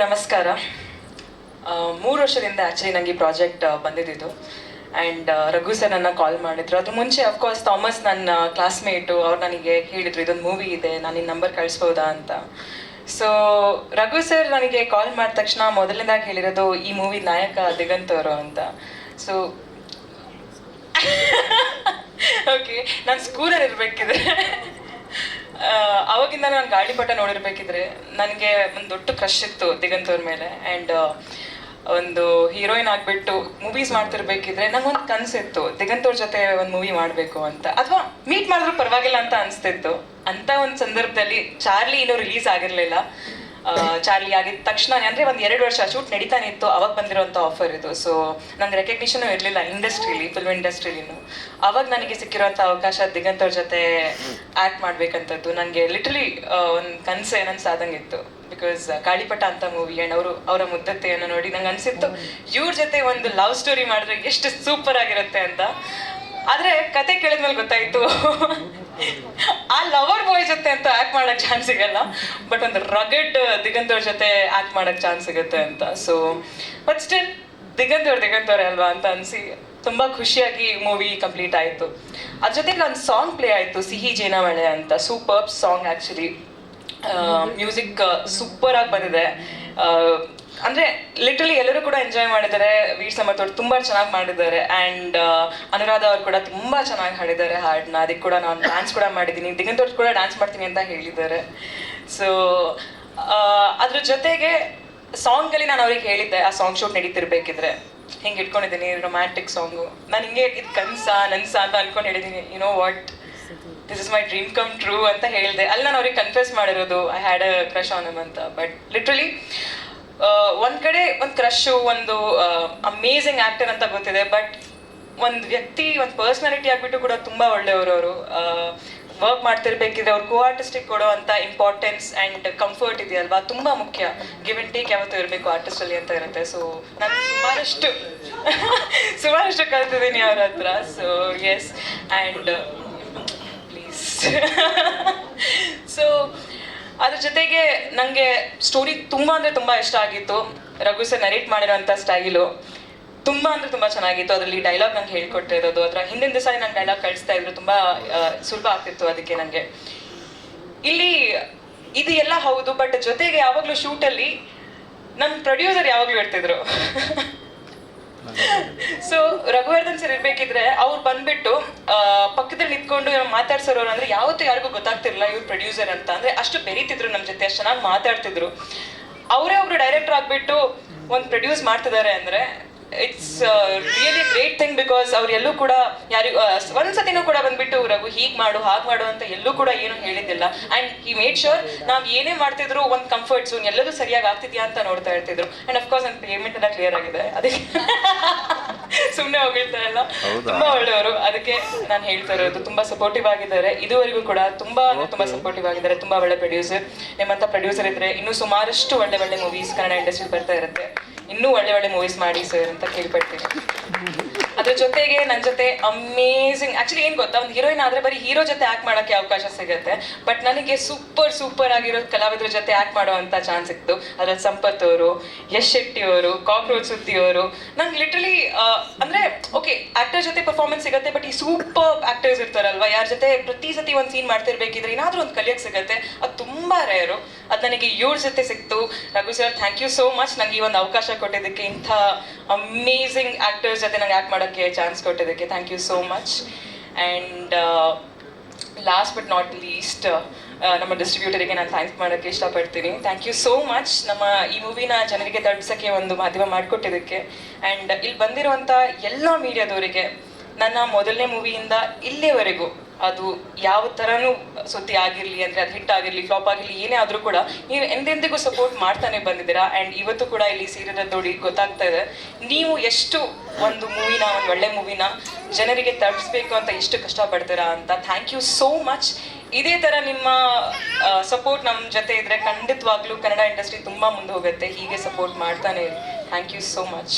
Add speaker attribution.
Speaker 1: ನಮಸ್ಕಾರ. 3 ವರ್ಷದಿಂದ ಆ್ಯಕ್ಚುಲಿ ನನಗೆ ಈ ಪ್ರಾಜೆಕ್ಟ್ ಬಂದಿದ್ದು ಆ್ಯಂಡ್ ರಘು ಸರ್ ನನ್ನ ಕಾಲ್ ಮಾಡಿದ್ರು. ಅದು ಮುಂಚೆ ಅಫ್ಕೋರ್ಸ್ ಥಾಮಸ್ ನನ್ನ ಕ್ಲಾಸ್ಮೇಟು, ಅವ್ರು ನನಗೆ ಹೇಳಿದರು ಇದೊಂದು ಮೂವಿ ಇದೆ, ನಾನು ನಿನ್ನ ನಂಬರ್ ಕಳಿಸ್ಬೋದಾ ಅಂತ. ಸೊ ರಘು ಸರ್ ನನಗೆ ಕಾಲ್ ಮಾಡಿದ ತಕ್ಷಣ ಮೊದಲನೇದಾಗಿ ಹೇಳಿರೋದು ಈ ಮೂವಿ ನಾಯಕ ದಿಗಂತ್ ಅವರು ಅಂತ. ಸೊ ಓಕೆ, ನಾನು ಸ್ಕೂಲಲ್ಲಿ ಇರಬೇಕಿದ್ರೆ ಅವಾಗಿಂದ ನಾನು ಗಾಳಿಪಟ ನೋಡಿರ್ಬೇಕಿದ್ರೆ ನನಗೆ ಒಂದು ದೊಡ್ಡ ಕ್ರಶ್ ಇತ್ತು ದಿಗಂತ್ ಅವ್ರ ಮೇಲೆ. ಆ್ಯಂಡ್ ಒಂದು ಹೀರೋಯಿನ್ ಆಗಿಬಿಟ್ಟು ಮೂವೀಸ್ ಮಾಡ್ತಿರ್ಬೇಕಿದ್ರೆ ನಂಗೊಂದು ಕನಸಿತ್ತು ದಿಗಂತ್ ಅವ್ರ ಜೊತೆ ಒಂದು ಮೂವಿ ಮಾಡಬೇಕು ಅಂತ, ಅಥವಾ ಮೀಟ್ ಮಾಡಿದ್ರು ಪರವಾಗಿಲ್ಲ ಅಂತ ಅನಿಸ್ತಿತ್ತು. ಅಂತ ಒಂದು ಸಂದರ್ಭದಲ್ಲಿ ಚಾರ್ಲಿ ಇನ್ನೂ ರಿಲೀಸ್ ಆಗಿರಲಿಲ್ಲ. ಚಾರ್ಲಿ ಆಗಿದ ತಕ್ಷಣ ಅಂದರೆ ಒಂದು 2 ವರ್ಷ ಶೂಟ್ ನಡೀತಾನೆ ಇತ್ತು, ಅವಾಗ ಬಂದಿರೋಂಥ ಆಫರ್ ಇದು. ಸೊ ನನಗೆ ರೆಕಗ್ನಿಷನು ಇರಲಿಲ್ಲ ಇಂಡಸ್ಟ್ರೀಲಿ, ಫಿಲ್ಮ್ ಇಂಡಸ್ಟ್ರಿಲಿನು. ಅವಾಗ ನನಗೆ ಸಿಕ್ಕಿರೋಂಥ ಅವಕಾಶ ದಿಗಂತ್ ಅವ್ರ ಜೊತೆ ಆ್ಯಕ್ಟ್ ಮಾಡಬೇಕಂತದ್ದು ನನಗೆ ಲಿಟ್ರಲಿ ಒಂದು ಕನಸು ಏನನ್ಸಾದಂಗಿತ್ತು. ಬಿಕಾಸ್ ಗಾಳಿಪಟ ಅಂತ ಮೂವಿ ಆ್ಯಂಡ್ ಅವರ ಮುದ್ದತೆಯನ್ನು ನೋಡಿ ನಂಗೆ ಅನಿಸಿತ್ತು ಇವ್ರ ಜೊತೆ ಒಂದು ಲವ್ ಸ್ಟೋರಿ ಮಾಡಿದ್ರೆ ಎಷ್ಟು ಸೂಪರ್ ಆಗಿರುತ್ತೆ ಅಂತ. ಆದರೆ ಕತೆ ಕೇಳಿದ್ಮೇಲೆ ಗೊತ್ತಾಯಿತು ಆ ಲವರ್ ಬಾಯ್ ಜೊತೆ ಅಂತ ಆ್ಯಕ್ಟ್ ಮಾಡೋಕ್ಕೆ ಚಾನ್ಸ್ ಸಿಗಲ್ಲ, ಬಟ್ ಒಂದು ರಗಡ್ ದಿಗಂತ್ ಅವ್ರ ಜೊತೆ ಆ್ಯಕ್ಟ್ ಮಾಡೋಕ್ಕೆ ಚಾನ್ಸ್ ಸಿಗುತ್ತೆ ಅಂತ. ಸೊ ಬಟ್ ಸ್ಟಿಲ್ ದಿಗಂತ್ ಅವ್ರೆ ಅಲ್ವಾ ಅಂತ ಅನಿಸಿ ತುಂಬ ಖುಷಿಯಾಗಿ ಮೂವಿ ಕಂಪ್ಲೀಟ್ ಆಯಿತು. ಅದ್ರ ಜೊತೆಗೆ ಒಂದು ಸಾಂಗ್ ಪ್ಲೇ ಆಯಿತು, ಸಿಹಿ ಜೇನಮಳೆ ಅಂತ. Super song actually. Music super ಆಗಿ ಬಂದಿದೆ. ಅಂದರೆ ಲಿಟ್ರಲಿ ಎಲ್ಲರೂ ಕೂಡ ಎಂಜಾಯ್ ಮಾಡಿದ್ದಾರೆ. ವೀರ್ ಸಮರ್ಥ್ ಅವರು ತುಂಬ ಚೆನ್ನಾಗಿ ಮಾಡಿದ್ದಾರೆ. ಆ್ಯಂಡ್ ಅನುರಾಧ ಅವ್ರು ಕೂಡ ತುಂಬ ಚೆನ್ನಾಗಿ ಹಾಡಿದ್ದಾರೆ ಹಾಡನ್ನ. ಅದಕ್ಕೆ ಕೂಡ ನಾನು ಡ್ಯಾನ್ಸ್ ಕೂಡ ಮಾಡಿದ್ದೀನಿ. ದಿಗಂತ್ ಅವ್ರು ಕೂಡ ಡ್ಯಾನ್ಸ್ ಮಾಡ್ತೀನಿ ಅಂತ ಹೇಳಿದ್ದಾರೆ. ಸೊ ಅದ್ರ ಜೊತೆಗೆ ಸಾಂಗಲ್ಲಿ ನಾನು ಅವ್ರಿಗೆ ಹೇಳಿದ್ದೆ ಆ ಸಾಂಗ್ ಶೂಟ್ ನಡೀತಿರ್ಬೇಕಿದ್ರೆ ಹಿಂಗೆ ಇಟ್ಕೊಂಡಿದ್ದೀನಿ ರೊಮ್ಯಾಂಟಿಕ್ ಸಾಂಗು. ನಾನು ಹಿಂಗೆ ಇದು ನನ್ಸ ಅಂತ ಅನ್ಕೊಂಡು ಹೇಳಿದ್ದೀನಿ. You know what, this is my dream come true ಅಂತ ಹೇಳಿದೆ. ಅಲ್ಲಿ ನಾನು ಅವ್ರಿಗೆ ಕನ್ಫ್ಯೂಸ್ ಮಾಡಿರೋದು I had a crush on him ಅಂತ. ಬಟ್ ಲಿಟ್ರಲಿ ಒಂದು ಕಡೆ ಒಂದು ಕ್ರಶು, ಒಂದು ಅಮೇಝಿಂಗ್ ಆ್ಯಕ್ಟರ್ ಅಂತ ಗೊತ್ತಿದೆ, ಬಟ್ ಒಂದು ವ್ಯಕ್ತಿ, ಒಂದು ಪರ್ಸ್ನಾಲಿಟಿ ಆಗಿಬಿಟ್ಟು ಕೂಡ ತುಂಬ ಒಳ್ಳೆಯವರು. ಅವರು ವರ್ಕ್ ಮಾಡ್ತಿರ್ಬೇಕಿದ್ರೆ ಅವ್ರು ಕೋ ಆರ್ಟಿಸ್ಟಿಗೆ ಕೊಡೋ ಅಂತ ಇಂಪಾರ್ಟೆನ್ಸ್ ಆ್ಯಂಡ್ ಕಂಫರ್ಟ್ ಇದೆಯಲ್ವಾ, ತುಂಬ ಮುಖ್ಯ. ಗಿವ್ ಆ್ಯಂಡ್ ಟೇಕ್ ಯಾವತ್ತೂ ಇರಬೇಕು ಆರ್ಟಿಸ್ಟಲ್ಲಿ ಅಂತ ಇರುತ್ತೆ. ಸೊ ನಾನು ಸುಮಾರಷ್ಟು ಕಲ್ತಿದ್ದೀನಿ ಅವ್ರ ಹತ್ರ. So yes, and please so ಅದ್ರ ಜೊತೆಗೆ ನನಗೆ ಸ್ಟೋರಿ ತುಂಬ ಅಂದರೆ ತುಂಬ ಇಷ್ಟ ಆಗಿತ್ತು. ರಘು ಸರ್ ನರೇಟ್ ಮಾಡಿರೋಂಥ ಸ್ಟೈಲು ತುಂಬ ಅಂದರೆ ತುಂಬ ಚೆನ್ನಾಗಿತ್ತು. ಅದರಲ್ಲಿ ಡೈಲಾಗ್ ನಂಗೆ ಹೇಳ್ಕೊಟ್ಟಿರೋದು, ಅದರ ಹಿಂದಿನ ದಿವಸ ನಂಗೆ ಡೈಲಾಗ್ ಕಳಿಸ್ತಾ ಇದ್ರು, ತುಂಬ ಸುಲಭ ಆಗ್ತಿತ್ತು. ಅದಕ್ಕೆ ನನಗೆ ಇಲ್ಲಿ ಇದು ಎಲ್ಲ ಹೌದು, ಬಟ್ ಜೊತೆಗೆ ಯಾವಾಗಲೂ ಶೂಟಲ್ಲಿ ನನ್ನ ಪ್ರೊಡ್ಯೂಸರ್ ಯಾವಾಗಲೂ ಇರ್ತಿದ್ರು. ಸೊ ರಘುವರ್ಧನ್ ಸರ್ ಇರ್ಬೇಕಿದ್ರೆ ಅವ್ರು ಬಂದ್ಬಿಟ್ಟು ಪಕ್ಕದಲ್ಲಿ ನಿಂತ್ಕೊಂಡು ಮಾತಾಡ್ಸೋರು ಅಂದ್ರೆ ಯಾವತ್ತೂ ಯಾರಿಗೂ ಗೊತ್ತಾಗ್ತಿರ್ಲಿಲ್ಲ ಇವ್ರು ಪ್ರೊಡ್ಯೂಸರ್ ಅಂತ. ಅಂದ್ರೆ ಅಷ್ಟು ಬೆರೀತಿದ್ರು ನಮ್ಮ ಜೊತೆ, ಅಷ್ಟು ಚೆನ್ನಾಗಿ ಮಾತಾಡ್ತಿದ್ರು. ಅವರೇ ಒಬ್ರು ಡೈರೆಕ್ಟರ್ ಆಗ್ಬಿಟ್ಟು ಒಂದು ಪ್ರೊಡ್ಯೂಸ್ ಮಾಡ್ತಿದ್ದಾರೆ ಅಂದ್ರೆ it's really great thing. Because ಅವ್ರು ಎಲ್ಲೂ ಕೂಡ ಯಾರಿಗೂ ಒಂದ್ಸತಿನೂ ಕೂಡ ಬಂದ್ಬಿಟ್ಟು ರಘು ಹೀಗೆ ಮಾಡು ಹಾಗೆ ಮಾಡು ಅಂತ ಎಲ್ಲೂ ಕೂಡ ಏನು ಹೇಳಿದ್ದಿಲ್ಲ. ಆ್ಯಂಡ್ ಹಿ ಮೇಡ್ ಶೋರ್ ನಾವು ಏನೇ ಮಾಡ್ತಿದ್ರು ಒಂದು ಕಂಫರ್ಟ್ ಝೋನ್ ಎಲ್ಲದೂ ಸರಿಯಾಗಿ ಆಗ್ತಿದ್ಯಾ ಅಂತ ನೋಡ್ತಾ ಇರ್ತಿದ್ರು. ಆ್ಯಂಡ್ ಅಫ್ಕೋರ್ಸ್ ನನ್ನ ಪೇಮೆಂಟ್ ಎಲ್ಲ ಕ್ಲಿಯರ್ ಆಗಿದೆ, ಅದಕ್ಕೆ ಸುಮ್ಮನೆ ಹೋಗಿರ್ತಾ ಇಲ್ಲ. ತುಂಬ ಒಳ್ಳೆಯವರು, ಅದಕ್ಕೆ ನಾನು ಹೇಳ್ತಾ ಇರೋದು. ತುಂಬ ಸಪೋರ್ಟಿವ್ ಆಗಿದ್ದಾರೆ ಇದುವರೆಗೂ ಕೂಡ, ತುಂಬ ಸಪೋರ್ಟಿವ್ ಆಗಿದ್ದಾರೆ. ತುಂಬ ಒಳ್ಳೆ ಪ್ರೊಡ್ಯೂಸರ್. ನಿಮ್ಮಂಥ ಪ್ರೊಡ್ಯೂಸರ್ ಇದ್ರೆ ಇನ್ನೂ ಸುಮಾರಷ್ಟು ಒಳ್ಳೆ ಮೂವೀಸ್ ಕನ್ನಡ ಇಂಡಸ್ಟ್ರಿ ಬರ್ತಾ ಇರುತ್ತೆ. ಇನ್ನೂ ಒಳ್ಳೆ ಮೂವೀಸ್ ಮಾಡಿ ಸರ್ ಅಂತ ಕೇಳ್ಪಡ್ತೀನಿ. ಅದ್ರ ಜೊತೆಗೆ ನನ್ನ ಜೊತೆ ಅಮೇಝಿಂಗ್, ಆ್ಯಕ್ಚುಲಿ ಏನು ಗೊತ್ತಾ, ಒಂದು ಹೀರೋಯಿನ್ ಆದರೆ ಬರೀ ಹೀರೋ ಜೊತೆ ಆ್ಯಕ್ಟ್ ಮಾಡೋಕ್ಕೆ ಅವಕಾಶ ಸಿಗುತ್ತೆ. ಬಟ್ ನನಗೆ ಸೂಪರ್ ಆಗಿರೋ ಕಲಾವಿದರ ಜೊತೆ ಆ್ಯಕ್ಟ್ ಮಾಡೋ ಅಂಥ ಚಾನ್ಸ್ ಸಿಕ್ತು. ಅದ್ರಲ್ಲಿ ಸಂಪತ್ ಅವರು, ಯಶ್ ಶೆಟ್ಟಿ ಅವರು, ಕಾಕ್ರೋಚ್ ಸುದ್ದಿ ಅವರು. ನಂಗೆ ಲಿಟ್ರಲಿ ಅಂದರೆ ಓಕೆ ಆ್ಯಕ್ಟರ್ ಜೊತೆ ಪರ್ಫಾರ್ಮೆನ್ಸ್ ಸಿಗುತ್ತೆ, ಬಟ್ ಈ ಸೂಪರ್ ಆ್ಯಕ್ಟರ್ಸ್ ಇರ್ತಾರಲ್ವ, ಯಾರ ಜೊತೆ ಪ್ರತಿ ಸತಿ ಒಂದು ಸೀನ್ ಮಾಡ್ತಿರ್ಬೇಕಿದ್ರೆ ಏನಾದರೂ ಒಂದು ಕಲಿಯೋಕ್ಕೆ ಸಿಗುತ್ತೆ, ಅದು ತುಂಬ ರೇರು. ಅದು ನನಗೆ ಇವ್ರ ಜೊತೆ ಸಿಕ್ತು. Raghu sir, thank you so much ನನಗೆ ಈ ಒಂದು ಅವಕಾಶ ಕೊಟ್ಟಿದ್ದಕ್ಕೆ, ಇಂಥ ಅಮೇಝಿಂಗ್ ಆ್ಯಕ್ಟರ್ಸ್ ಜೊತೆ ನಂಗೆ ಆ್ಯಕ್ಟ್ ಮಾಡೋಕ್ಕೆ ಚಾನ್ಸ್ ಕೊಟ್ಟಿದ್ದಕ್ಕೆ thank you so much. And last but not least ನಮ್ಮ ಡಿಸ್ಟ್ರಿಬ್ಯೂಟರಿಗೆ ನಾನು ಥ್ಯಾಂಕ್ಸ್ ಮಾಡೋಕ್ಕೆ ಇಷ್ಟಪಡ್ತೀನಿ. ಥ್ಯಾಂಕ್ ಯು ಸೋ ಮಚ್ ನಮ್ಮ ಈ ಮೂವಿನ ಜನರಿಗೆ ತಲುಪಿಸೋಕ್ಕೆ ಒಂದು ಮಾಧ್ಯಮ ಮಾಡಿಕೊಟ್ಟಿದ್ದಕ್ಕೆ. ಆ್ಯಂಡ್ ಇಲ್ಲಿ ಬಂದಿರುವಂಥ ಎಲ್ಲ ಮೀಡಿಯಾದವರಿಗೆ ನನ್ನ ಮೊದಲನೇ ಮೂವಿಯಿಂದ ಇಲ್ಲಿವರೆಗೂ ಅದು ಯಾವ ಥರನೂ ಸುದ್ದಿ ಆಗಿರಲಿ, ಅಂದರೆ ಅದು ಹಿಟ್ ಆಗಿರಲಿ ಫ್ಲಾಪ್ ಆಗಿರಲಿ ಏನೇ ಆದರೂ ಕೂಡ ನೀವು ಎಂದೆಂದಿಗೂ ಸಪೋರ್ಟ್ ಮಾಡ್ತಾನೆ ಬಂದಿದ್ದೀರಾ. ಆ್ಯಂಡ್ ಇವತ್ತು ಕೂಡ ಇಲ್ಲಿ ಸೀರಿಯಲ್ ನೋಡಿ ಗೊತ್ತಾಗ್ತಾ ಇದೆ ನೀವು ಎಷ್ಟು ಒಂದು ಮೂವಿನ, ಒಂದು ಒಳ್ಳೆ ಮೂವಿನ ಜನರಿಗೆ ತಲುಪಿಸ್ಬೇಕು ಅಂತ ಎಷ್ಟು ಕಷ್ಟಪಡ್ತೀರಾ ಅಂತ. Thank you so much. ಇದೇ ಥರ ನಿಮ್ಮ ಸಪೋರ್ಟ್ ನಮ್ಮ ಜೊತೆ ಇದ್ದರೆ ಖಂಡಿತವಾಗ್ಲೂ ಕನ್ನಡ ಇಂಡಸ್ಟ್ರಿ ತುಂಬ ಮುಂದೆ ಹೋಗುತ್ತೆ. ಹೀಗೆ ಸಪೋರ್ಟ್ ಮಾಡ್ತಾನೆ ಇರಿ. Thank you so much.